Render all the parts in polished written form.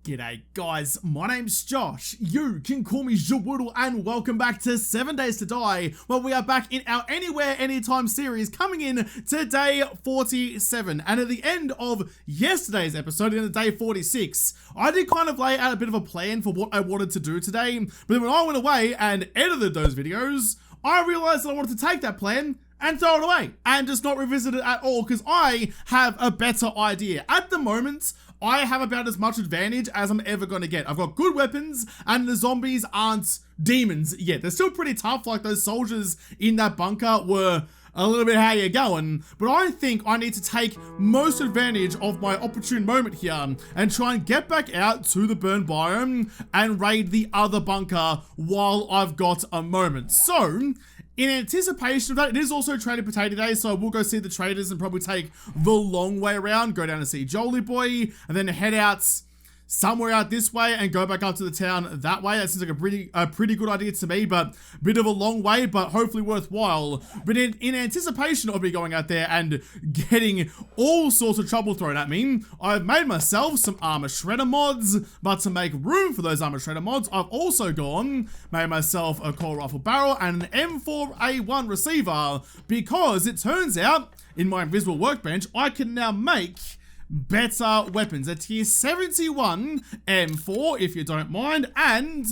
G'day guys, my name's Josh, you can call me Zwoodle, and welcome back to 7 Days to Die, where we are back in our Anywhere Anytime series, coming in to day 47, and at the end of yesterday's episode, in day 46, I did kind of lay out a bit of a plan for what I wanted to do today, but then when I went away and edited those videos, I realized that I wanted to take that plan and throw it away, and just not revisit it at all, because I have a better idea. At the moment, I have about as much advantage as I'm ever going to get. I've got good weapons, and the zombies aren't demons yet. They're still pretty tough, like those soldiers in that bunker were a little bit how you going, but I think I need to take most advantage of my opportune moment here and try and get back out to the burn biome and raid the other bunker while I've got a moment. So, in anticipation of that, it is also Trader Potato Day, so we'll go see the traders and probably take the long way around, go down and see Jolie Boy, and then head out somewhere out this way and go back up to the town that way. That seems like a pretty good idea to me, but a bit of a long way, but hopefully worthwhile. But in anticipation of me going out there and getting all sorts of trouble thrown at me, I've made myself some armor shredder mods, but to make room for those armor shredder mods, I've also made myself a coil rifle barrel and an M4A1 receiver, because it turns out in my invisible workbench, I can now make better weapons. A tier 71 M4, if you don't mind, and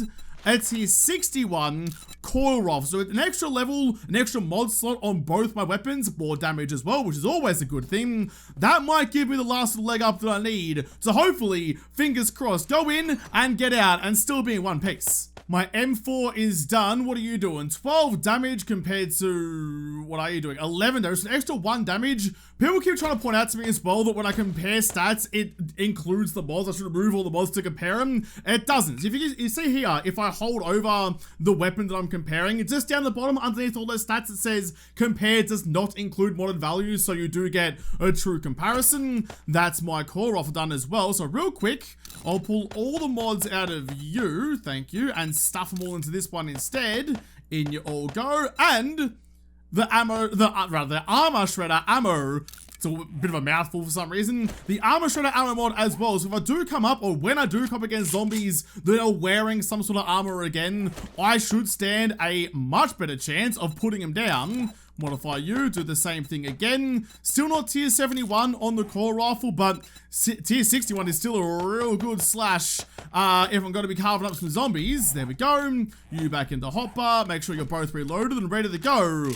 a tier 61 coil rifle. So an extra level, an extra mod slot on both my weapons, more damage as well, which is always a good thing. That might give me the last leg up that I need. So hopefully, fingers crossed, go in and get out and still be in one piece. My M4 is done. What are you doing? 12 damage compared to, what are you doing? 11 damage, so an extra 1 damage. People keep trying to point out to me as well that when I compare stats, it includes the mods. I should remove all the mods to compare them. It doesn't. If you see here, if I hold over the weapon that I'm comparing, it's just down the bottom underneath all those stats, it says compared does not include modded values, so you do get a true comparison. That's my coil rifle done as well. So real quick, I'll pull all the mods out of you, thank you, and stuff them all into this one instead. In you all go, and the armor shredder ammo. It's a bit of a mouthful for some reason. The armor shredder ammo mod as well. So if I do come up, or when I do come up against zombies that are wearing some sort of armor again, I should stand a much better chance of putting them down. Modify you, do the same thing again. Still not tier 71 on the coil rifle, but tier 61 is still a real good slash if I'm going to be carving up some zombies. There we go. You back in the hopper. Make sure you're both reloaded and ready to go.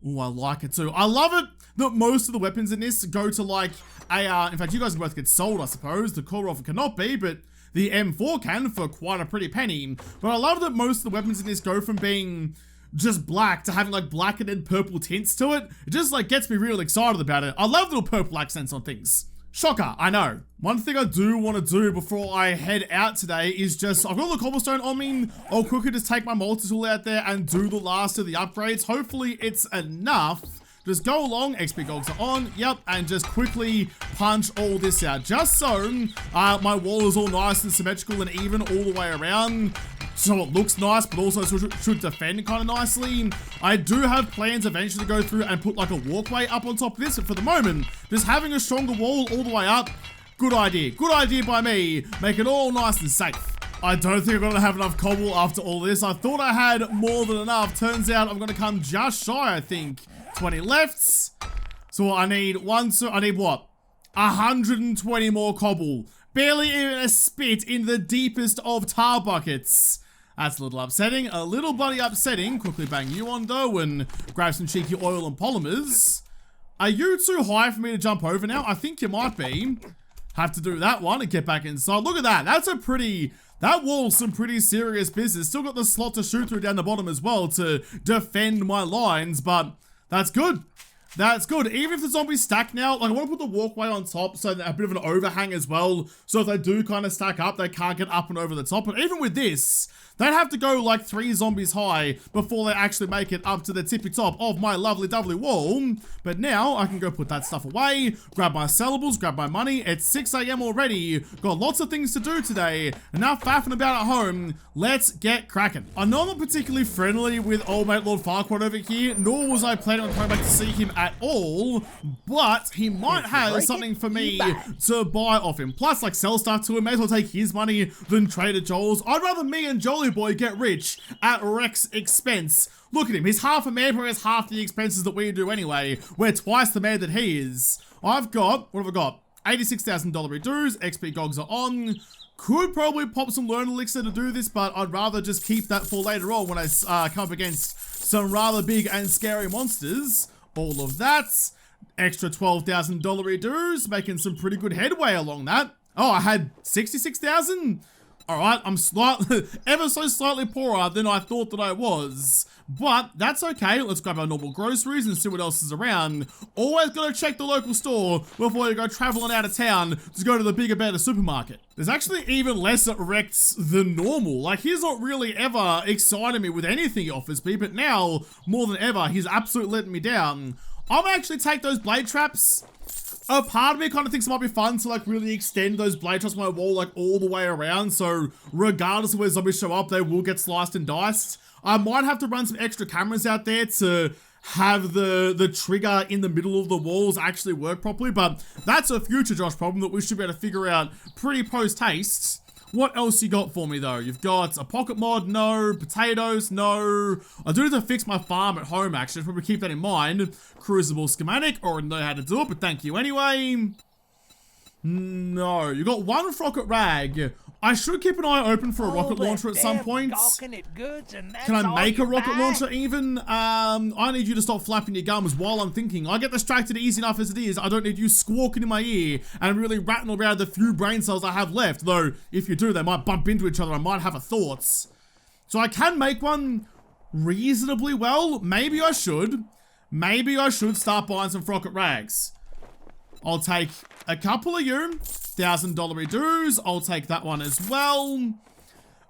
Oh, I like it too. I love it that most of the weapons in this go to like a, in fact, you guys can both get sold, I suppose. The coil rifle cannot be, but the M4 can for quite a pretty penny. But I love that most of the weapons in this go from being just black to having like black and then purple tints to it. It just like gets me real excited about it. I love little purple accents on things. Shocker, I know. One thing I do want to do before I head out today is just, I've got all the cobblestone on me. I'll quickly just take my multi-tool out there and do the last of the upgrades. Hopefully it's enough. Just go along, XP gogs are on, yep, and just quickly punch all this out. Just so my wall is all nice and symmetrical and even all the way around. So it looks nice, but also should defend kind of nicely. I do have plans eventually to go through and put like a walkway up on top of this, but for the moment, just having a stronger wall all the way up, good idea. Good idea by me. Make it all nice and safe. I don't think I'm going to have enough cobble after all this. I thought I had more than enough. Turns out I'm going to come just shy, I think. 20 lefts. So I need I need what? 120 more cobble. Barely even a spit in the deepest of tar buckets. That's a little upsetting, a little bloody upsetting. Quickly bang you on though and grab some cheeky oil and polymers. Are you too high for me to jump over now? I think you might be. Have to do that one and get back inside. Look at that, that's a pretty, that wall's some pretty serious business. Still got the slot to shoot through down the bottom as well to defend my lines, but that's good. That's good. Even if the zombies stack now, like I want to put the walkway on top so that a bit of an overhang as well. So if they do kind of stack up, they can't get up and over the top. But even with this, they'd have to go like 3 zombies high before they actually make it up to the tippy top of my lovely doubly wall. But now I can go put that stuff away, grab my sellables, grab my money. It's 6 AM already. Got lots of things to do today. Enough faffing about at home. Let's get cracking. I'm not particularly friendly with old mate Lord Farquaad over here, nor was I planning on coming back to see him at all, but he might have something for me to buy off him. Plus, like, sell stuff to him, may as well take his money than Trader Joel's. I'd rather me and Jolly Boy get rich at Rex's expense. Look at him, he's half a man, but he has half the expenses that we do anyway. We're twice the man that he is. I've got, what have I got? $86,000 redues, XP gogs are on. Could probably pop some learn elixir to do this, but I'd rather just keep that for later on when I come up against some rather big and scary monsters. All of that. Extra $12,000 redues, making some pretty good headway along that. Oh, I had 66,000? Alright, I'm ever so slightly poorer than I thought that I was. But that's okay, let's grab our normal groceries and see what else is around. Always gotta check the local store before you go traveling out of town to go to the bigger, better supermarket. There's actually even less at Rex than normal. Like, he's not really ever exciting me with anything he offers me, but now, more than ever, he's absolutely letting me down. I'm gonna actually take those blade traps. A part of me kind of thinks it might be fun to like really extend those blade traps on my wall like all the way around, so regardless of where zombies show up, they will get sliced and diced. I might have to run some extra cameras out there to have the trigger in the middle of the walls actually work properly, but that's a future Josh problem that we should be able to figure out pretty post-haste. What else you got for me though? You've got a pocket mod, no. Potatoes, no. I do need to fix my farm at home actually, probably keep that in mind. Crucible schematic, already know how to do it, but thank you anyway. No, you got one rocket rag. I should keep an eye open for a rocket launcher at some point. Can I make a rocket launcher even? I need you to stop flapping your gums while I'm thinking. I get distracted easy enough as it is. I don't need you squawking in my ear and really rattling around the few brain cells I have left. Though, if you do, they might bump into each other. I might have a thoughts. So I can make one reasonably well. Maybe I should. Maybe I should start buying some rocket rags. I'll take a couple of you. $1,000 redues. I'll take that one as well.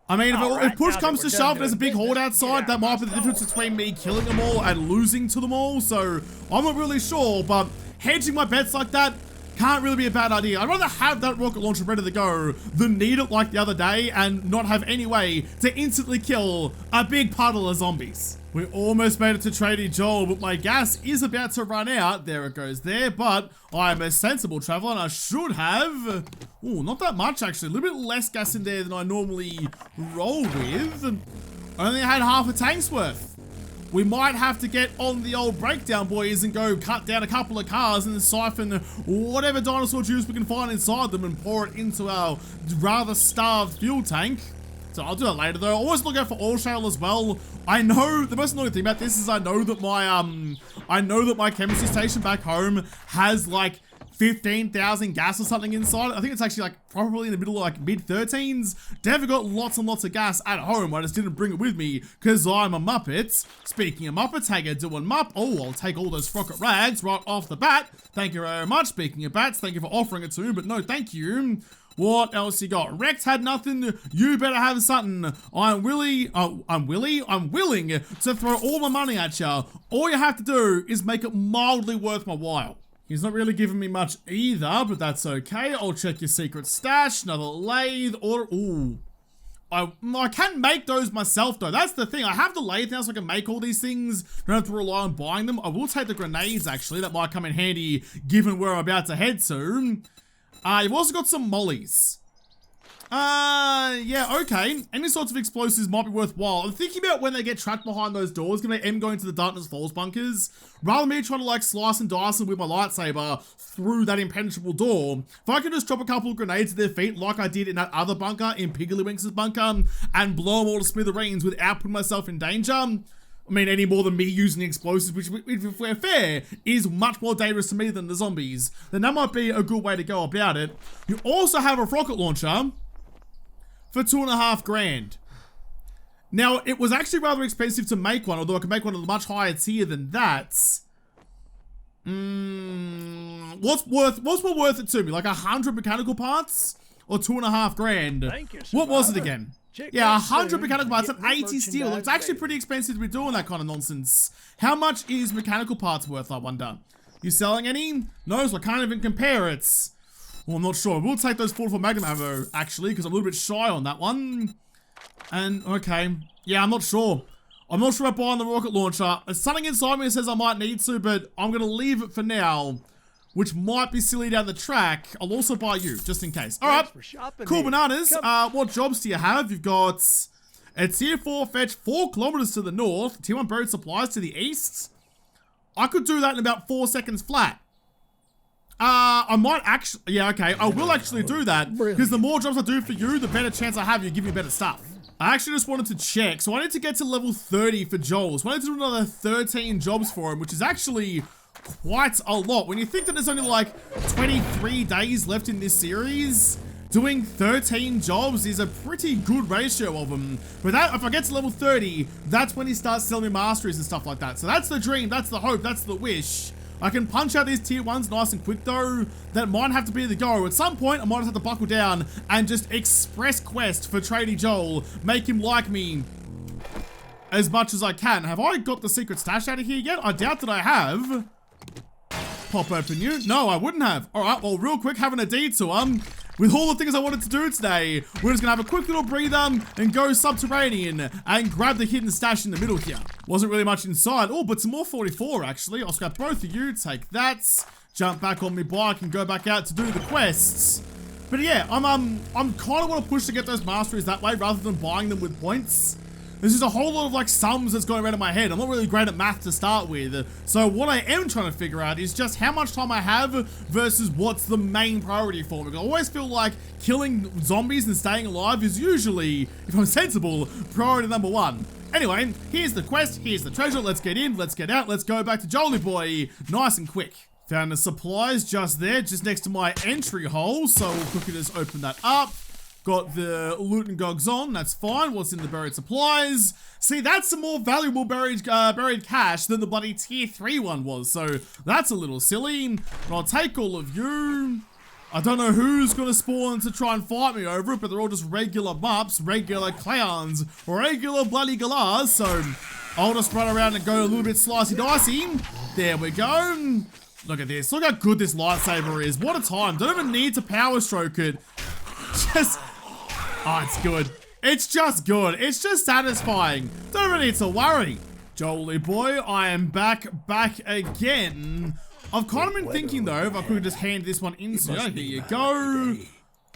I mean, if push comes to shove, there's a big horde outside. That might be the difference between me killing them all and losing to them all. So I'm not really sure, but hedging my bets like that can't really be a bad idea. I'd rather have that rocket launcher ready to go than need it like the other day and not have any way to instantly kill a big puddle of zombies. We almost made it to Trader Joel, but my gas is about to run out. There it goes there, but I'm a sensible traveler and I should have, oh, not that much actually, a little bit less gas in there than I normally roll with. I only had half a tank's worth. We might have to get on the old breakdown, boys, and go cut down a couple of cars and siphon whatever dinosaur juice we can find inside them and pour it into our rather starved fuel tank. So I'll do that later though. Always look out for oil shale as well. I know, the most annoying thing about this is I know that my chemistry station back home has like 15,000 gas or something inside. I think it's actually like probably in the middle of like mid-13s. Definitely got lots and lots of gas at home. I just didn't bring it with me because I'm a Muppet. Speaking of Muppets, how you doing, Mupp? Oh, I'll take all those rocket rags right off the bat. Thank you very much. Speaking of bats, thank you for offering it to me, but no thank you. What else you got? Rex had nothing. You better have something. I'm willing to throw all my money at you. All you have to do is make it mildly worth my while. He's not really giving me much either, but that's okay. I'll check your secret stash. Another lathe order. Ooh. I can make those myself though. That's the thing. I have the lathe now so I can make all these things. Don't have to rely on buying them. I will take the grenades actually. That might come in handy given where I'm about to head to. You've also got some mollies. Yeah, okay. Any sorts of explosives might be worthwhile. I'm thinking about when they get trapped behind those doors, gonna be going to the Darkness Falls bunkers, rather than me trying to like slice and dice them with my lightsaber through that impenetrable door. If I can just drop a couple of grenades at their feet like I did in that other bunker, in Piggly-Winks' bunker, and blow them all to smithereens without putting myself in danger, I mean, any more than me using explosives, which, if we're fair, is much more dangerous to me than the zombies, then that might be a good way to go about it. You also have a rocket launcher for $2.5 grand. Now, it was actually rather expensive to make one, although I can make one of a much higher tier than that. What's more worth it to me? Like 100 mechanical parts or $2.5 grand? What was it again? Yeah, 100 mechanical parts and 80 steel. It's actually pretty expensive to be doing that kind of nonsense. How much is mechanical parts worth, I wonder? You selling any? No, so I can't even compare it. Well, I'm not sure. We'll take those 44 Magnum ammo, actually, because I'm a little bit shy on that one. And, okay. Yeah, I'm not sure. I'm not sure about buying the rocket launcher. There's something inside me that says I might need to, but I'm going to leave it for now, which might be silly down the track. I'll also buy you, just in case. All right, cool bananas. What jobs do you have? You've got, it's tier 4, fetch 4 kilometers to the north, tier 1 buried supplies to the east. I could do that in about 4 seconds flat. I might actually, yeah, okay, I will actually do that, because the more jobs I do for you, the better chance I have you give me better stuff. I actually just wanted to check, so I need to get to level 30 for Joel, so I need to do another 13 jobs for him, which is actually quite a lot. When you think that there's only like 23 days left in this series, doing 13 jobs is a pretty good ratio of them. But that, if I get to level 30, that's when he starts selling me masteries and stuff like that. So that's the dream, that's the hope, that's the wish. I can punch out these tier 1s nice and quick though. That might have to be the go. At some point, I might have to buckle down and just express quest for Tradie Joel. Make him like me as much as I can. Have I got the secret stash out of here yet? I doubt that I have. Pop open you. No, I wouldn't have. All right, well, real quick, having a detour. With all the things I wanted to do today, we're just gonna have a quick little breather and go subterranean and grab the hidden stash in the middle here. Wasn't really much inside. Oh, but some more 44 actually. I'll scrap both of you, take that, jump back on my bike and go back out to do the quests. But yeah, I'm kind of want to push to get those masteries that way rather than buying them with points. There's just a whole lot of like sums that's going around in my head. I'm not really great at math to start with. So what I am trying to figure out is just how much time I have versus what's the main priority for me. I always feel like killing zombies and staying alive is usually, if I'm sensible, priority number 1. Anyway, here's the quest, here's the treasure. Let's get in, let's get out, let's go back to Jolie Boy. Nice and quick. Found the supplies just there, just next to my entry hole. So we'll quickly just open that up. Got the loot and gogs on, that's fine. What's in the buried supplies? See, that's some more valuable buried cash than the bloody tier 3 one was, so that's a little silly. But I'll take all of you. I don't know who's gonna spawn to try and fight me over it, but they're all just regular mups, regular clowns, regular bloody galahs, so I'll just run around and go a little bit slicey dicey. There we go. Look at this, look how good this lightsaber is. What a time, don't even need to power stroke it. Just, oh, it's good. It's just good. It's just satisfying. Don't even need to worry. Jolie boy, I am back again. I've kind of been thinking though, if I could just hand this one in to you. Here you go.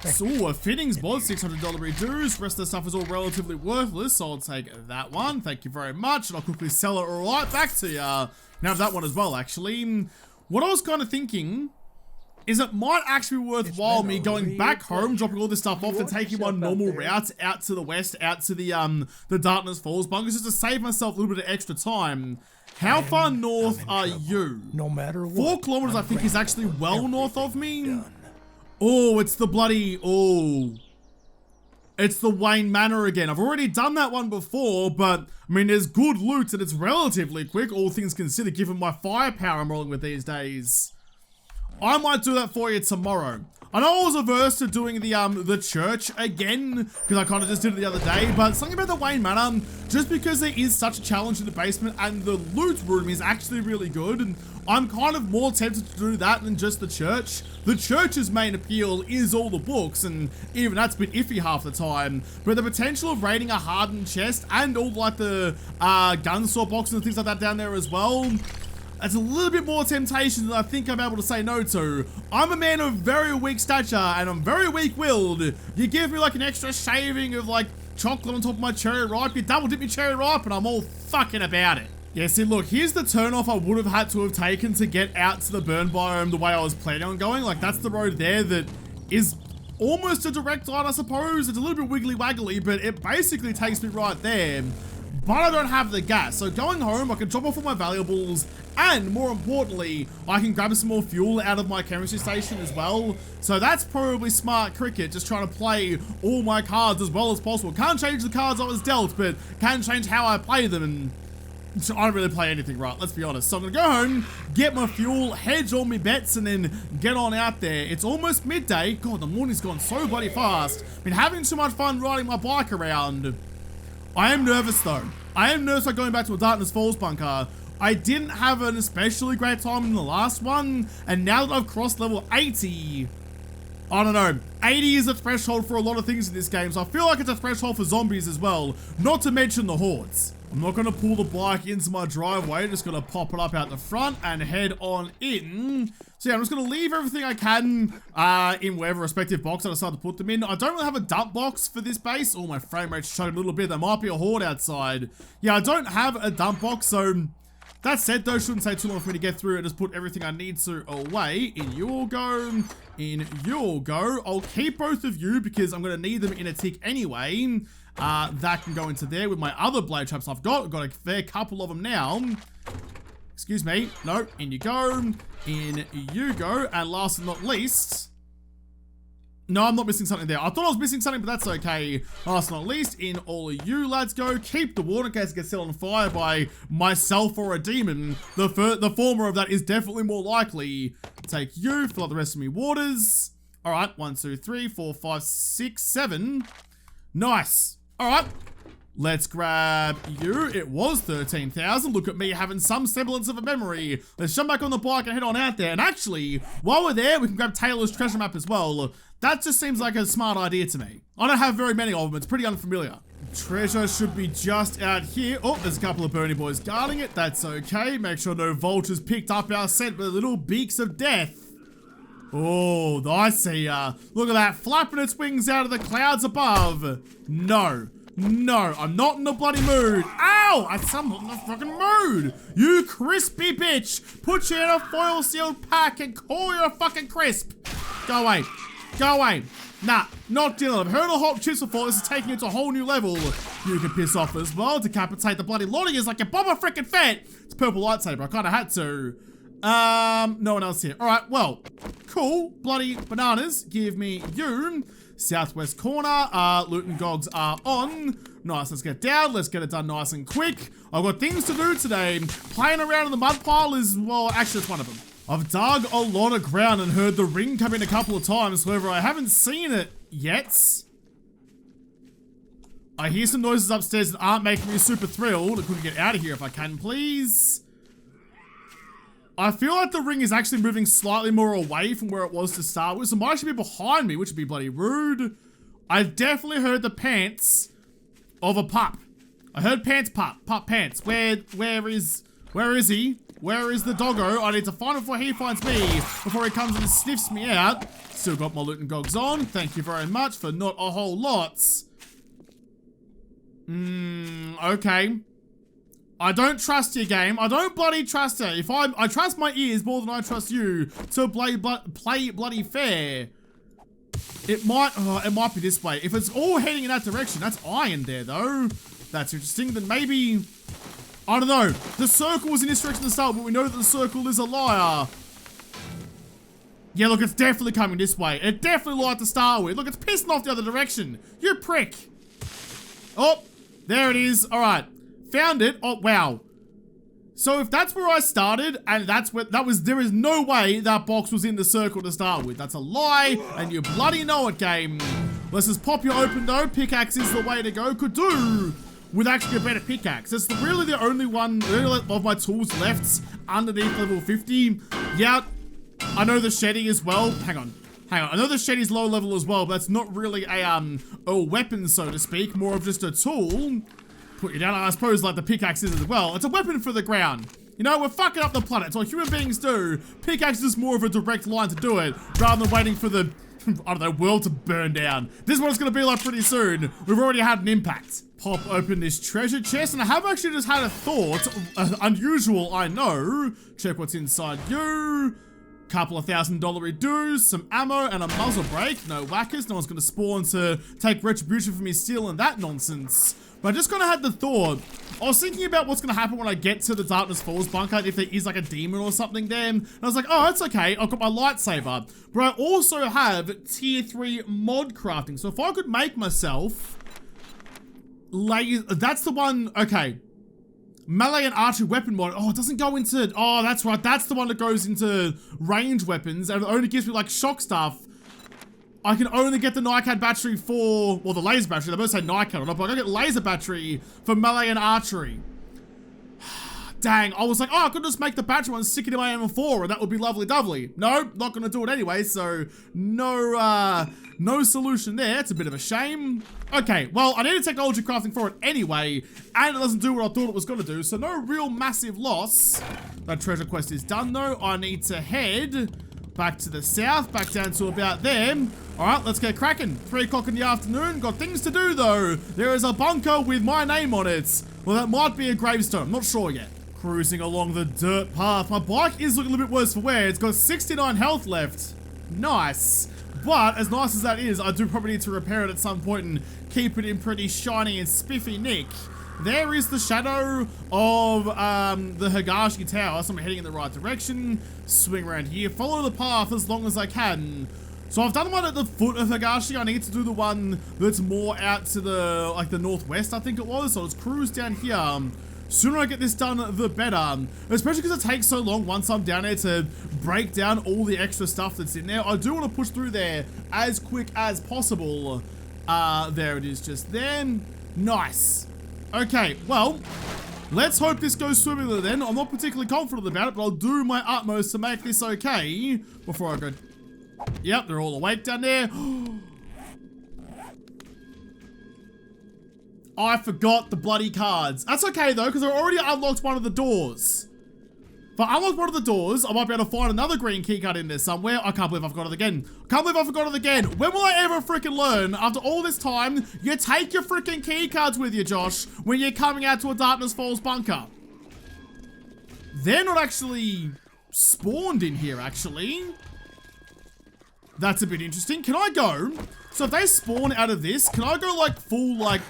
So, a fittings bod, $600 reduce. Rest of the stuff is all relatively worthless, so I'll take that one. Thank you very much. And I'll quickly sell it right back to you. Now that one as well, actually. What I was kind of thinking is it might actually be worthwhile me going back home, dropping all this stuff off and taking one normal route out to the west, out to the Darkness Falls bunkers, just to save myself a little bit of extra time. How far north are you? No matter what. 4 kilometers I think is actually well north of me. Oh, it's the bloody, oh. It's the Wayne Manor again. I've already done that one before, but I mean, there's good loot and it's relatively quick, all things considered, given my firepower I'm rolling with these days. I might do that for you tomorrow. I know I was averse to doing the church again, because I kind of just did it the other day, but something about the Wayne Manor, just because there is such a challenge in the basement and the loot room is actually really good, and I'm kind of more tempted to do that than just the church. The church's main appeal is all the books, and even that's a bit iffy half the time, but the potential of raiding a hardened chest and all like the gun store boxes and things like that down there as well, that's a little bit more temptation than I think I'm able to say no to. I'm a man of very weak stature and I'm very weak-willed. You give me like an extra shaving of like chocolate on top of my cherry ripe, you double dip me cherry ripe and I'm all fucking about it. Yeah, see look, here's the turnoff I would have had to have taken to get out to the burn biome the way I was planning on going. Like that's the road there that is almost a direct line, I suppose. It's a little bit wiggly-waggly, but it basically takes me right there. But I don't have the gas, so going home I can drop off all my valuables and more importantly I can grab some more fuel out of my chemistry station as well. So that's probably smart cricket, just trying to play all my cards as well as possible. Can't change the cards I was dealt, but can change how I play them, and I don't really play anything right, let's be honest. So I'm gonna go home, get my fuel, hedge all my bets, and then get on out there. It's almost midday. God, the morning's gone so bloody fast. Been having so much fun riding my bike around. I am nervous though. I am nervous about going back to a Darkness Falls bunker. I didn't have an especially great time in the last one, and now that I've crossed level 80, I don't know, 80 is a threshold for a lot of things in this game, so I feel like it's a threshold for zombies as well, not to mention the hordes. I'm not going to pull the bike into my driveway. Just going to pop it up out the front and head on in. So yeah, I'm just going to leave everything I can in whatever respective box I decide to put them in. I don't really have a dump box for this base. Oh, my frame rate's showing a little bit. There might be a horde outside. Yeah, I don't have a dump box, so that said, though, shouldn't take too long for me to get through it. Just put everything I need to away. In you all go. In you all go. I'll keep both of you because I'm going to need them in a tick anyway. That can go into there with my other blade traps I've got. I've got a fair couple of them now. Excuse me. No, in you go. In you go. And last but not least... No, I'm not missing something there. I thought I was missing something, but that's okay. Last but not least, in all of you lads go. Keep the water in case it gets set on fire by myself or a demon. The former of that is definitely more likely. Take you, fill up the rest of me waters. All right, 1, 2, 3, 4, 5, 6, 7. Nice. All right. Let's grab you. It was 13,000. Look at me having some semblance of a memory. Let's jump back on the bike and head on out there. And actually, while we're there, we can grab Taylor's treasure map as well. That just seems like a smart idea to me. I don't have very many of them. It's pretty unfamiliar. Treasure should be just out here. Oh, there's a couple of Bernie boys guarding it. That's okay. Make sure no vultures picked up our scent with little beaks of death. Oh, I see ya. Look at that, flapping its wings out of the clouds above. No. No, I'm not in the bloody mood. Ow! I'm not in the fucking mood. You crispy bitch. Put you in a foil sealed pack and call you a fucking crisp. Go away. Go away. Nah, not dealing. I've heard of hot chips before. This is taking it to a whole new level. You can piss off as well. Decapitate the bloody lot of you like a Boba frickin' Fett. It's a purple lightsaber. I kind of had to. No one else here. All right, well, cool. Bloody bananas. Give me you. Southwest corner. Loot and gogs are on. Nice, let's get down. Let's get it done nice and quick. I've got things to do today. Playing around in the mud pile is, well, actually it's one of them. I've dug a lot of ground and heard the ring come in a couple of times. However, I haven't seen it yet. I hear some noises upstairs that aren't making me super thrilled. I couldn't get out of here if I can, please. I feel like the ring is actually moving slightly more away from where it was to start with, so it might actually be behind me, which would be bloody rude. I definitely heard the pants of a pup. I heard pants pup pants. Where is he? Where is the doggo? I need to find him before he finds me, before he comes and sniffs me out. Still got my loot and gogs on. Thank you very much for not a whole lot. Okay. I don't trust your game. I don't bloody trust it. I trust my ears more than I trust you to play bloody fair. It might be this way. If it's all heading in that direction, that's iron there though. That's interesting. Then maybe, I don't know. The circle was in this direction to start, but we know that the circle is a liar. Yeah, look, it's definitely coming this way. It definitely lied to start with. Look, it's pissing off the other direction. You prick. Oh, there it is. All right. Found it. Oh, wow. So if that's where I started, and that's where, there is no way that box was in the circle to start with. That's a lie, and you bloody know it, game. Let's just pop you open though. Pickaxe is the way to go. Could do with actually a better pickaxe. It's really the only one of my tools left underneath level 50. Yeah, I know the shetty as well. Hang on. I know the shetty's low level as well, but that's not really a weapon, so to speak. More of just a tool. Put you down, I suppose, like the pickaxe is as well. It's a weapon for the ground. You know, we're fucking up the planet. It's what human beings do. Pickaxe is more of a direct line to do it, rather than waiting for the, I don't know, world to burn down. This is what it's gonna be like pretty soon. We've already had an impact. Pop open this treasure chest, and I have actually just had a thought. Unusual, I know. Check what's inside you. Couple of $1,000 dues, some ammo, and a muzzle brake. No whackers. No one's gonna spawn to take retribution for me stealing that nonsense. But I just kind of had the thought, I was thinking about what's going to happen when I get to the Darkness Falls bunker, if there is like a demon or something there. And I was like, oh, it's okay, I've got my lightsaber. But I also have tier 3 mod crafting. So if I could make myself, that's the one, okay. Melee and archery weapon mod, oh, it doesn't go into, oh, that's right, that's the one that goes into range weapons, and it only gives me like shock stuff. I can only get the NiCad battery for, well, the laser battery. They both say NiCad on it, but I can get laser battery for melee and archery. Dang, I was like, oh, I could just make the battery one, stick it in my M4, and that would be lovely. No, not gonna do it anyway, so no solution there. It's a bit of a shame. Okay, well, I needed technology crafting for it anyway, and it doesn't do what I thought it was gonna do, so no real massive loss. That treasure quest is done though. I need to head back to the south, back down to about there. All right, let's get cracking. 3 o'clock in the afternoon. Got things to do though. There is a bunker with my name on it. Well, that might be a gravestone. Not sure yet. Cruising along the dirt path. My bike is looking a little bit worse for wear. It's got 69 health left. Nice. But as nice as that is, I do probably need to repair it at some point and keep it in pretty shiny and spiffy nick. There is the shadow of the Higashi Tower, so I'm heading in the right direction. Swing around here, follow the path as long as I can. So I've done one at the foot of Higashi. I need to do the one that's more out to the, like the northwest, I think it was. So let's cruise down here. Sooner I get this done, the better. Especially because it takes so long once I'm down there to break down all the extra stuff that's in there. I do want to push through there as quick as possible. There it is just then. Nice. Okay, well, let's hope this goes swimmingly then. I'm not particularly confident about it, but I'll do my utmost to make this okay before I go. Yep, they're all awake down there. I forgot the bloody cards. That's okay though, because I already unlocked one of the doors. If I unlock one of the doors, I might be able to find another green keycard in there somewhere. I can't believe I forgot it again. Can't believe I forgot it again. When will I ever freaking learn? After all this time, you take your freaking keycards with you, Josh, when you're coming out to a Darkness Falls bunker. They're not actually spawned in here, actually. That's a bit interesting. Can I go? So if they spawn out of this, can I go like full like...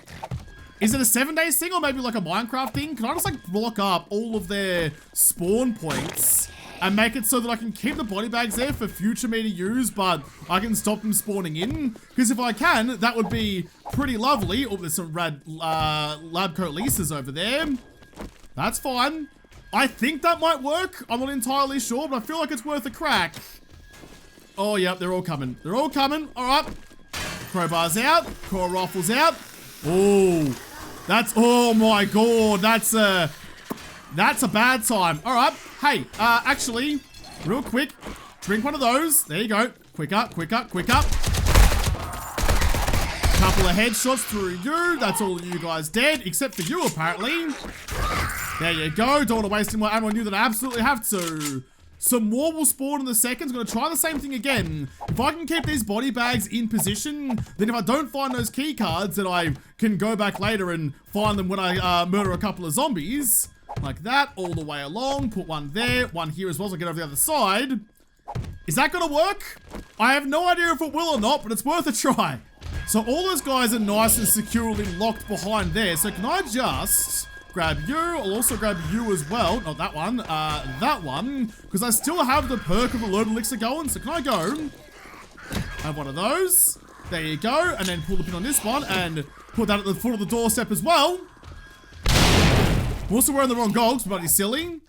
Is it a 7 days thing or maybe like a Minecraft thing? Can I just like block up all of their spawn points and make it so that I can keep the body bags there for future me to use, but I can stop them spawning in? Because if I can, that would be pretty lovely. Oh, there's some rad lab coat leases over there. That's fine. I think that might work. I'm not entirely sure, but I feel like it's worth a crack. Oh, yep, they're all coming. They're all coming. All right. Crowbar's out. Core rifles out. Oh, that's, oh my god, that's a bad time. All right, hey, actually, real quick, drink one of those. There you go. Quick up, quick up, quick up. Couple of headshots through you. That's all of you guys dead, except for you, apparently. There you go. Don't want to waste any more ammo on you that I absolutely have to. Some more will spawn in a second. I'm going to try the same thing again. If I can keep these body bags in position, then if I don't find those key cards, then I can go back later and find them when I murder a couple of zombies. Like that, all the way along. Put one there, one here as well, so I get over the other side. Is that going to work? I have no idea if it will or not, but it's worth a try. So all those guys are nice and securely locked behind there. So can I just... grab you, I'll also grab you as well, not that one, because I still have the perk of the load elixir going, so can I go, have one of those, there you go, and then pull the pin on this one, and put that at the foot of the doorstep as well. I'm also wearing the wrong goggles, bloody silly. Did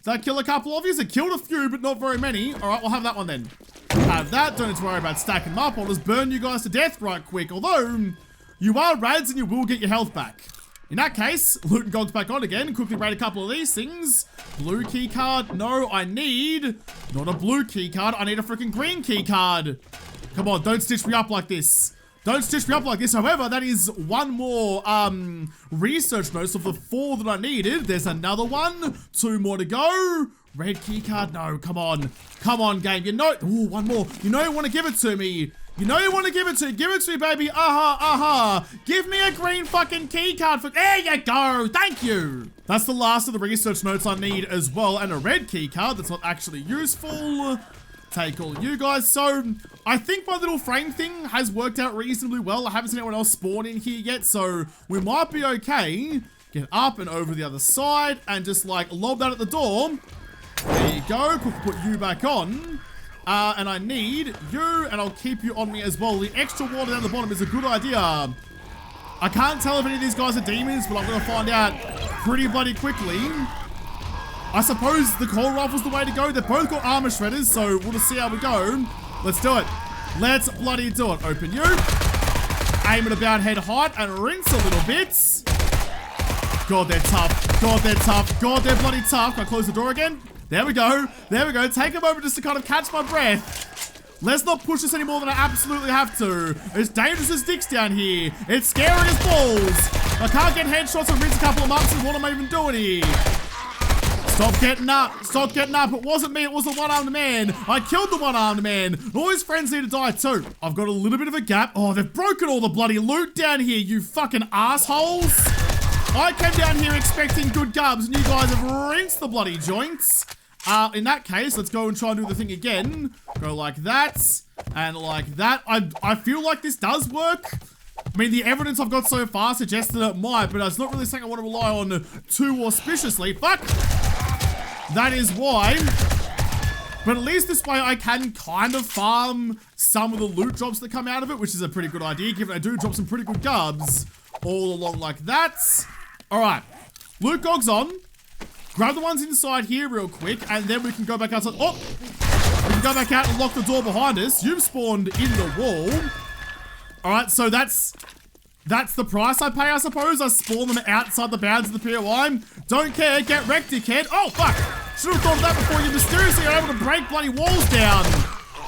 that kill a couple of you? It killed a few, but not very many. Alright, we'll have that one then. Have that, don't need to worry about stacking them up, I'll just burn you guys to death right quick, although, you are rads and you will get your health back. In that case, loot and gogs back on again. Quickly raid a couple of these things. Blue key card. No, I need not a blue key card. I need a freaking green key card. Come on, don't stitch me up like this. Don't stitch me up like this. However, that is one more research notes of the 4 that I needed. There's another one. 2 more to go. Red key card. No, come on. Come on, game. You know, ooh, one more. You know you want to give it to me. You know you want to give it to me, baby. Give me a green fucking key card for, there you go. Thank you. That's the last of the research notes I need as well. And a red key card that's not actually useful. Take all you guys. So I think my little frame thing has worked out reasonably well. I haven't seen anyone else spawn in here yet, so we might be okay. Get up and over the other side and just like lob that at the door. There you go. Put you back on. And I need you, and I'll keep you on me as well. The extra water down the bottom is a good idea. I can't tell if any of these guys are demons, but I'm going to find out pretty bloody quickly. I suppose the core rifle's the way to go. They've both got armor shredders, so we'll just see how we go. Let's do it. Let's bloody do it. Open you. Aim at about head height and rinse a little bit. God, they're tough. God, they're tough. God, they're bloody tough. Can I close the door again? There we go. There we go. Take a moment just to kind of catch my breath. Let's not push this any more than I absolutely have to. It's dangerous as dicks down here. It's scary as balls. I can't get headshots and rinse a couple of months, and what am I even doing here? Stop getting up. Stop getting up. It wasn't me. It was the one-armed man. I killed the one-armed man. All his friends need to die too. I've got a little bit of a gap. Oh, they've broken all the bloody loot down here, you fucking assholes. I came down here expecting good gubs, and you guys have rinsed the bloody joints. In that case, let's go and try and do the thing again. Go like that, and like that. I feel like this does work. I mean, the evidence I've got so far suggests that it might, but it's not really something I want to rely on too auspiciously. Fuck! That is why. But at least this way I can kind of farm some of the loot drops that come out of it, which is a pretty good idea, given I do drop some pretty good gubs all along like that. Alright, loot gogs on. Grab the ones inside here real quick, and then we can go back outside. Oh! We can go back out and lock the door behind us. You've spawned in the wall. Alright, so that's the price I pay, I suppose. I spawn them outside the bounds of the POI. Don't care, get wrecked, dickhead. Oh, fuck! Should have thought of that before you mysteriously are able to break bloody walls down.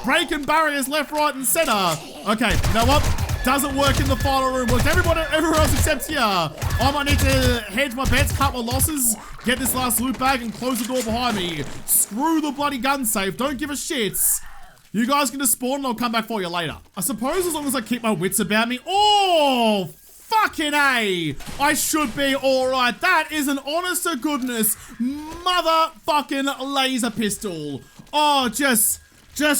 Breaking barriers left, right, and center. Okay, you know what? Doesn't work in the final room. Works everywhere else except here. I might need to hedge my bets, cut my losses, get this last loot bag, and close the door behind me. Screw the bloody gun safe. Don't give a shit. You guys can just spawn and I'll come back for you later. I suppose as long as I keep my wits about me. Oh, fucking A. I should be alright. That is an honest to goodness motherfucking laser pistol. Oh, just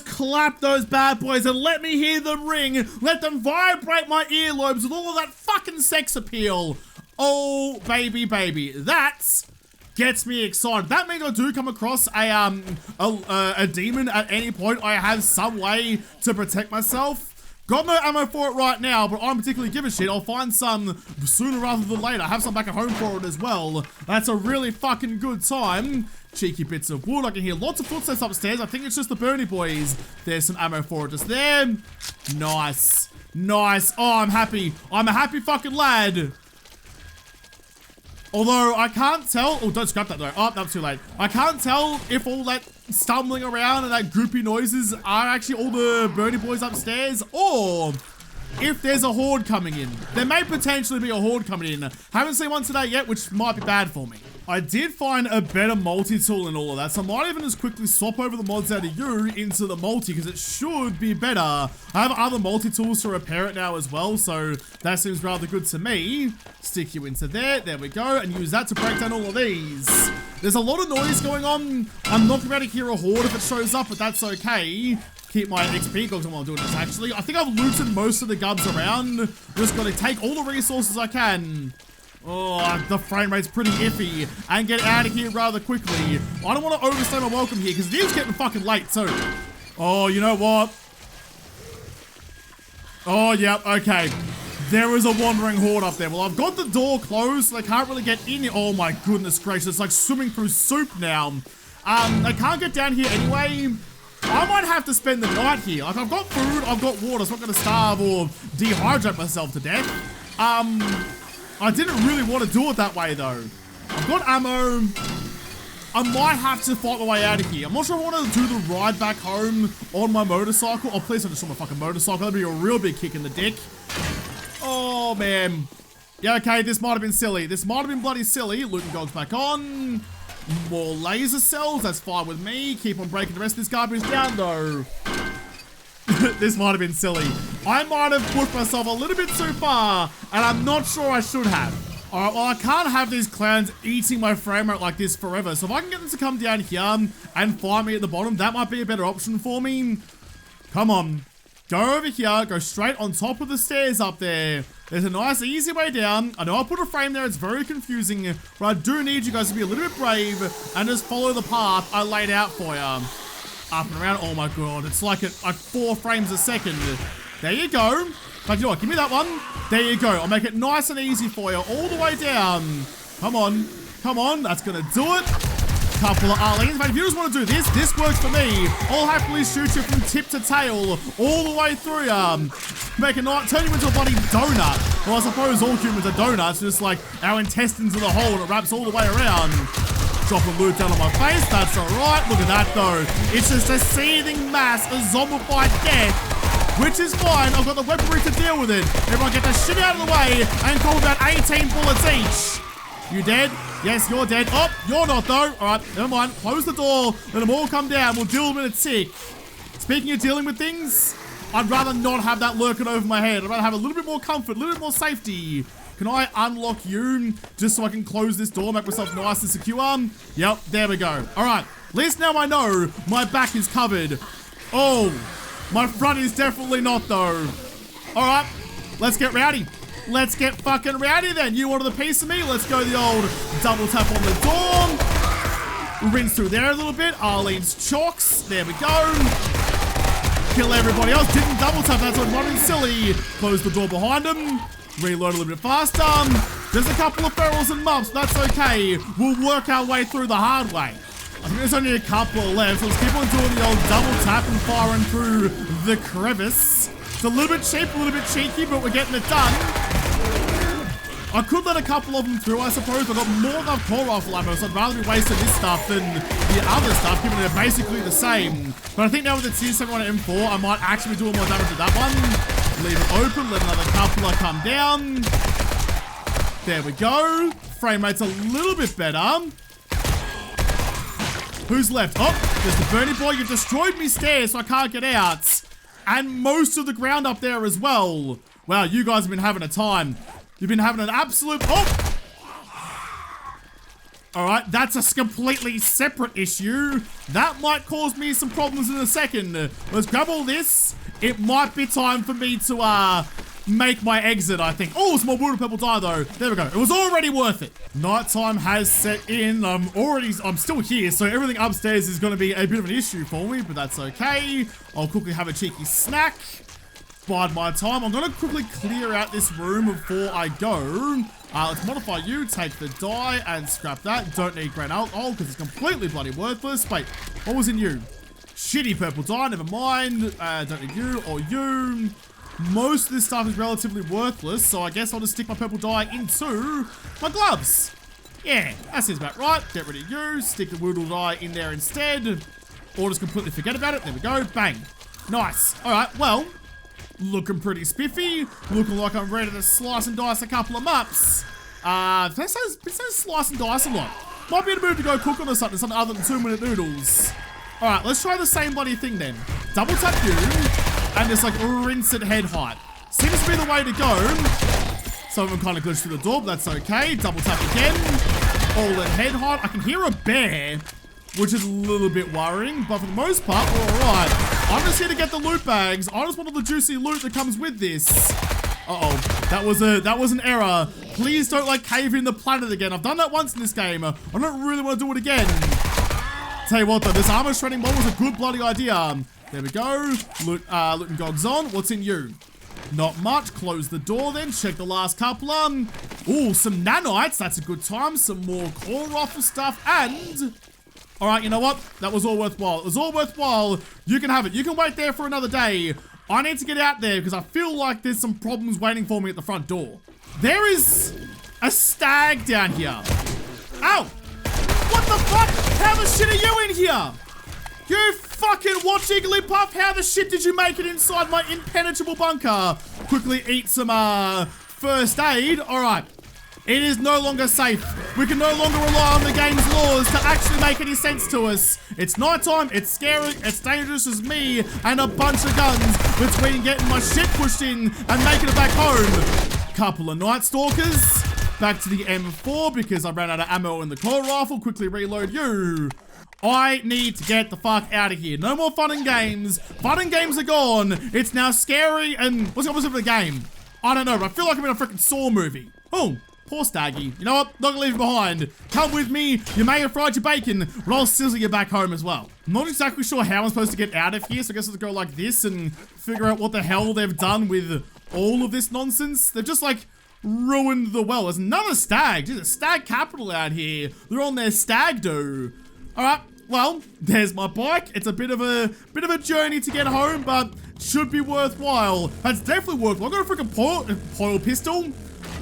clap those bad boys and let me hear them ring. Let them vibrate my earlobes with all of that fucking sex appeal. Oh, baby, baby. That gets me excited. That means I do come across a demon at any point. I have some way to protect myself. Got no ammo for it right now, but I don't particularly give a shit. I'll find some sooner rather than later. I have some back at home for it as well. That's a really fucking good time. Cheeky bits of wood. I can hear lots of footsteps upstairs. I think it's just the Bernie boys. There's some ammo for it just there. Nice. Nice. Oh, I'm happy. I'm a happy fucking lad. Although, I can't tell. Oh, don't scrap that though. Oh, that's too late. I can't tell if all that stumbling around and that groupy noises are actually all the Bernie boys upstairs, or if there's a horde coming in. There may potentially be a horde coming in. Haven't seen one today yet, which might be bad for me. I did find a better multi-tool in all of that, so I might even just quickly swap over the mods out of you into the multi, because it should be better. I have other multi-tools to repair it now as well, so that seems rather good to me. Stick you into there, there we go, and use that to break down all of these. There's a lot of noise going on. I'm not going to hear a horde if it shows up, but that's okay. Keep my XP goggles on while I'm doing this, actually. I think I've looted most of the gubs around. Just got to take all the resources I can. Oh, the frame rate's pretty iffy, and get out of here rather quickly. I don't want to overstay my welcome here, because it is getting fucking late, too. Oh, you know what? Oh, yep, okay. There is a wandering horde up there. Well, I've got the door closed, so they can't really get in here. Oh my goodness gracious, it's like swimming through soup now. They can't get down here anyway. I might have to spend the night here. Like, I've got food, I've got water, so I'm not going to starve or dehydrate myself to death. I didn't really want to do it that way, though. I've got ammo. I might have to fight my way out of here. I'm not sure I want to do the ride back home on my motorcycle. Oh, please don't destroy my fucking motorcycle. That'd be a real big kick in the dick. Oh, man. Yeah, okay, this might have been silly. This might have been bloody silly. Looting gogs back on. More laser cells. That's fine with me. Keep on breaking the rest of this garbage down, though. This might have been silly. I might have pushed myself a little bit too far, and I'm not sure I should have. Alright, well, I can't have these clowns eating my frame rate like this forever, so if I can get them to come down here and find me at the bottom, that might be a better option for me. Come on. Go over here, go straight on top of the stairs up there. There's a nice, easy way down. I know I put a frame there, it's very confusing, but I do need you guys to be a little bit brave and just follow the path I laid out for you. Up and around. Oh my god, it's like 4 frames a second. There you go. But you know what, give me that one. There you go. I'll make it nice and easy for you all the way down. Come on. Come on. That's gonna do it. Couple of Arlene's, but if you just want to do this, this works for me. I'll happily shoot you from tip to tail, all the way through make a night, turn you into a bloody donut. Well, I suppose all humans are donuts, just like our intestines are the hole and it wraps all the way around. Dropping loot down on my face, that's alright. Look at that though. It's just a seething mass of zombified death, which is fine. I've got the weaponry to deal with it. Everyone get the shit out of the way and call about 18 bullets each. You dead? Yes, you're dead. Oh, you're not though. Alright, never mind. Close the door. Let them all come down. We'll deal with them in a tick. Speaking of dealing with things, I'd rather not have that lurking over my head. I'd rather have a little bit more comfort, a little bit more safety. Can I unlock you just so I can close this door, make myself nice and secure? Yep, there we go. Alright, at least now I know my back is covered. Oh, my front is definitely not though. Alright, let's get rowdy. Let's get fucking rowdy then. You wanted a piece of me? Let's go the old double tap on the door. Rinse through there a little bit. Arlene's chocks. There we go. Kill everybody else. Didn't double tap. That's what modern silly. Close the door behind him. Reload a little bit faster. There's a couple of ferals and mobs. That's okay. We'll work our way through the hard way. I think there's only a couple left. So let's keep on doing the old double tap and firing through the crevice. It's a little bit cheap, a little bit cheeky, but we're getting it done. I could let a couple of them through, I suppose. I've got more than enough core rifle ammo, so I'd rather be wasting this stuff than the other stuff, given they're basically the same. But I think now with the Tier 7 on M4, I might actually be doing more damage with that one. Leave it open, let another couple come down. There we go. Frame rate's a little bit better. Who's left? Oh, there's the Bernie boy. You've destroyed me stairs, so I can't get out. And most of the ground up there as well. Wow, you guys have been having a time. You've been having an absolute... Oh! Alright, that's a completely separate issue. That might cause me some problems in a second. Let's grab all this. It might be time for me to, make my exit, I think. Oh, it's more wounded purple dye, though. There we go. It was already worth it. Nighttime has set in. I'm still here, so everything upstairs is going to be a bit of an issue for me, but that's okay. I'll quickly have a cheeky snack. Bide my time. I'm going to quickly clear out this room before I go. Let's modify you, take the dye, and scrap that. Don't need grain alcohol, because it's completely bloody worthless. Wait, what was in you? Shitty purple dye, never mind. Don't need you or you. Most of this stuff is relatively worthless, so I guess I'll just stick my purple dye into my gloves. Yeah, that seems about right. Get rid of you, stick the woodle dye in there instead. Or just completely forget about it. There we go, bang. Nice. Alright, well, looking pretty spiffy. Looking like I'm ready to slice and dice a couple of mups. It says slice and dice a lot. Might be in a mood to go cook on something other than 2-minute noodles. Alright, let's try the same bloody thing then. Double tap you, and just like rinse at head height. Seems to be the way to go. Some of them kind of glitched through the door, but that's okay. Double tap again. All at head height. I can hear a bear, which is a little bit worrying, but for the most part, we're alright. I'm just here to get the loot bags. I just want all the juicy loot that comes with this. Uh-oh, that was an error. Please don't like cave in the planet again. I've done that once in this game. I don't really want to do it again. Tell you what though, this armor shredding bomb was a good bloody idea. There we go. Loot and gogs on. What's in you? Not much. Close the door then. Check the last couple. Ooh, some nanites. That's a good time. Some more core rifle stuff. And... Alright, you know what? That was all worthwhile. It was all worthwhile. You can have it. You can wait there for another day. I need to get out there because I feel like there's some problems waiting for me at the front door. There is a stag down here. Ow! What the fuck? How the shit are you in here? You fucking what, Jigglypuff? How the shit did you make it inside my impenetrable bunker? Quickly eat some, first aid. Alright. It is no longer safe. We can no longer rely on the game's laws to actually make any sense to us. It's nighttime, it's scary, it's dangerous as me and a bunch of guns between getting my shit pushed in and making it back home. Couple of Night Stalkers. Back to the M4 because I ran out of ammo in the core rifle. Quickly reload you. I need to get the fuck out of here. No more fun and games. Fun and games are gone. It's now scary and what's the opposite of the game? I don't know, but I feel like I'm in a freaking Saw movie. Oh, poor Staggy. You know what? Not gonna leave you behind. Come with me. You may have fried your bacon, but I'll sizzle you back home as well. I'm not exactly sure how I'm supposed to get out of here, so I guess I'll go like this and figure out what the hell they've done with all of this nonsense. They've just like ruined the well. There's another stag. There's a stag capital out here. They're on their stag do. All right. Well, there's my bike. It's a bit of a journey to get home, but should be worthwhile. That's definitely worthwhile. I got a freaking coil pistol.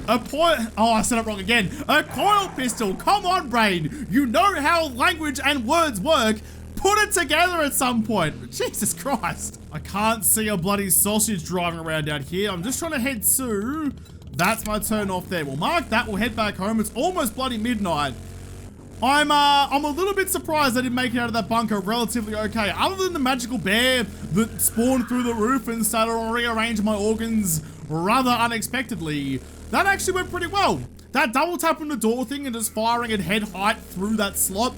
Oh, I said it wrong again. A coil pistol. Come on, brain. You know how language and words work. Put it together at some point. Jesus Christ. I can't see a bloody sausage driving around out here. I'm just trying to head to... That's my turn off there. We'll mark that. We'll head back home. It's almost bloody midnight. I'm a little bit surprised I didn't make it out of that bunker relatively okay. Other than the magical bear that spawned through the roof and started to rearrange my organs rather unexpectedly, that actually went pretty well. That double tap on the door thing and just firing at head height through that slot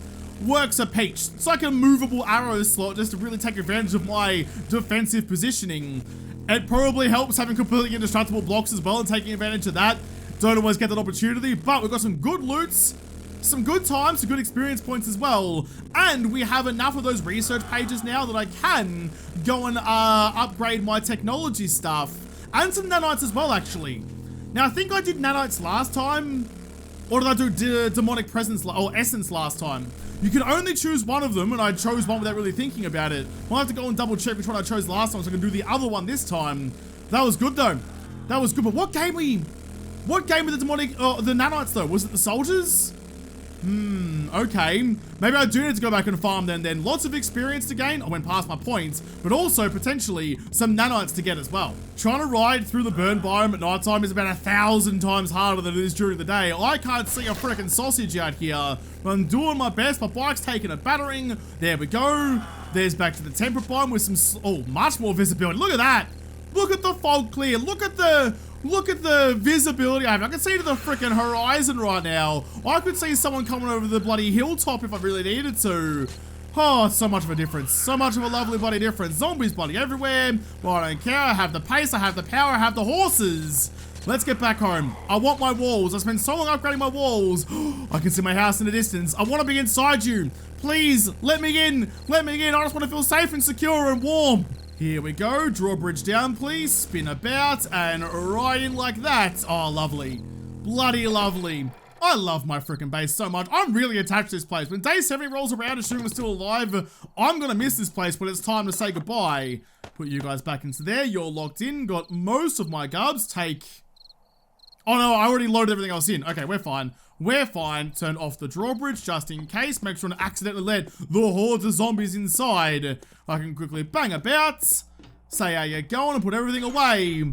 works a peach. It's like a movable arrow slot just to really take advantage of my defensive positioning. It probably helps having completely indestructible blocks as well and taking advantage of that. Don't always get that opportunity, but we've got some good loots, some good times, some good experience points as well. And we have enough of those research pages now that I can go and upgrade my technology stuff. And some nanites as well, actually. Now, I think I did nanites last time. Or did I do demonic presence or essence last time? You can only choose one of them, and I chose one without really thinking about it. I'll have to go and double check which one I chose last time so I can do the other one this time. That was good though. That was good, but what game were the demonic, the nanites though? Was it the soldiers? Okay. Maybe I do need to go back and farm then. Lots of experience to gain. I went past my points, but also potentially some nanites to get as well. Trying to ride through the burn biome at nighttime is about 1,000 times harder than it is during the day. I can't see a freaking sausage out here. I'm doing my best. My bike's taking a battering. There we go. There's back to the temperate biome with some, much more visibility. Look at that. Look at the fog clear. Look at the visibility I have. I can see to the freaking horizon right now. I could see someone coming over the bloody hilltop if I really needed to. Oh, it's so much of a difference. So much of a lovely bloody difference. Zombies bloody everywhere. Well, I don't care. I have the pace. I have the power. I have the horses. Let's get back home. I want my walls. I spent so long upgrading my walls. I can see my house in the distance. I want to be inside you. Please, let me in. Let me in. I just want to feel safe and secure and warm. Here we go. Drawbridge down, please. Spin about and right in like that. Oh, lovely. Bloody lovely. I love my freaking base so much. I'm really attached to this place. When day 70 rolls around, assuming we're still alive, I'm going to miss this place when it's time to say goodbye. Put you guys back into there. You're locked in. Got most of my gubs. Take... Oh, no. I already loaded everything else in. Okay, we're fine. We're fine. Turn off the drawbridge just in case. Make sure to accidentally let the hordes of zombies inside. I can quickly bang about, say how you're going and put everything away.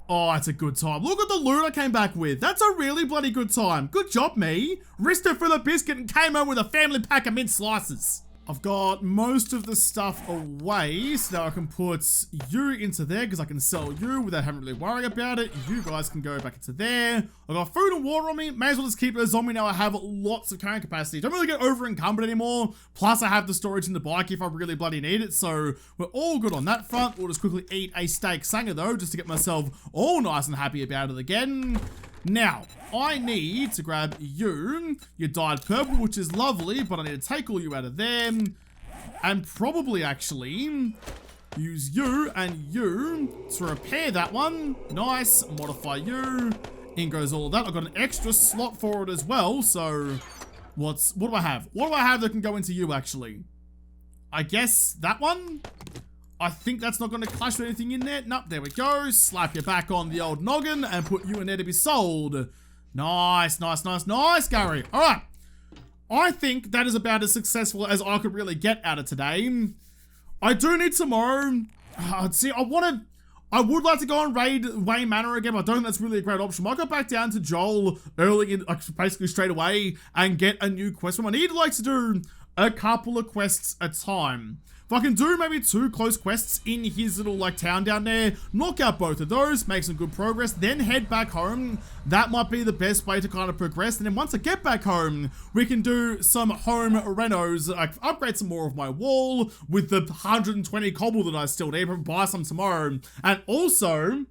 Oh, it's a good time. Look at the loot I came back with. That's a really bloody good time. Good job, me. Risked it for the biscuit and came home with a family pack of mint slices. I've got most of the stuff away, so now I can put you into there because I can sell you without having to really worry about it. You guys can go back into there. I've got food and water on me. May as well just keep it a zombie now. I have lots of carrying capacity. Don't really get over encumbered anymore. Plus, I have the storage in the bike if I really bloody need it. So we're all good on that front. We'll just quickly eat a steak sanger though, just to get myself all nice and happy about it again. Now, I need to grab you. You dyed purple, which is lovely, but I need to take all you out of there. And probably actually use you and you to repair that one. Nice. Modify you. In goes all of that. I've got an extra slot for it as well. So what do I have? What do I have that can go into you actually? I guess that one? I think that's not going to clash with anything in there. Nope, there we go. Slap you back on the old noggin and put you in there to be sold. Nice, nice, nice, nice, Gary. All right. I think that is about as successful as I could really get out of today. I do need tomorrow. See, I would like to go and raid Wayne Manor again, but I don't think that's really a great option. I might go back down to Joel early, basically straight away, and get a new quest from him. I need to do a couple of quests at a time. If I can do maybe 2 close quests in his little town down there, knock out both of those, make some good progress, then head back home. That might be the best way to kind of progress. And then once I get back home, we can do some home renos, upgrade some more of my wall with the 120 cobble that I still need, buy some tomorrow. And also,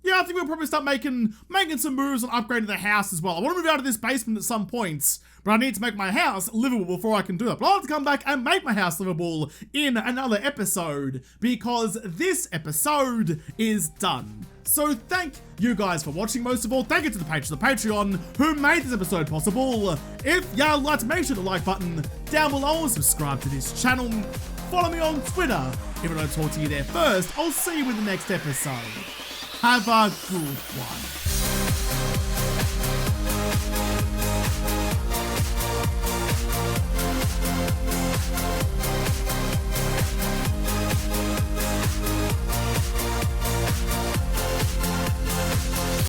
yeah, I think we'll probably start making some moves on upgrading the house as well. I want to move out of this basement at some points, but I need to make my house livable before I can do it. But I'll have to come back and make my house livable in another episode, because this episode is done. So thank you guys for watching. Most of all, thank you to the patrons of the Patreon who made this episode possible. If you liked, make sure to like button down below and subscribe to this channel. Follow me on Twitter. If I don't talk to you there first, I'll see you in the next episode. Have a good one.